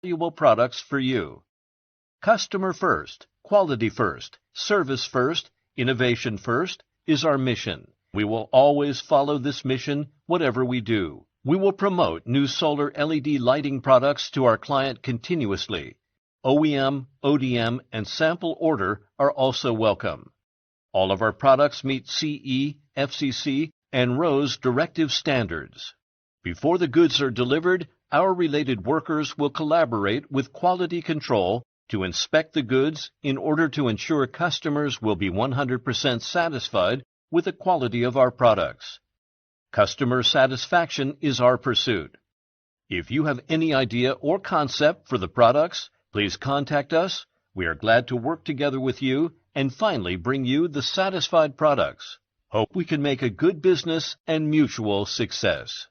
valuable products for you. Customer first, quality first, service first, innovation first is our mission. We will always follow this mission, whatever we do. We will promote new solar LED lighting products to our client continuously. OEM, ODM, and sample order are also welcome. All of our products meet CE, FCC, and RoHS directive standards. Before the goods are delivered, our related workers will collaborate with quality control to inspect the goods in order to ensure customers will be 100% satisfied with the quality of our products. Customer satisfaction is our pursuit. If you have any idea or concept for the products, please contact us. We are glad to work together with you and finally bring you the satisfied products. Hope we can make a good business and mutual success.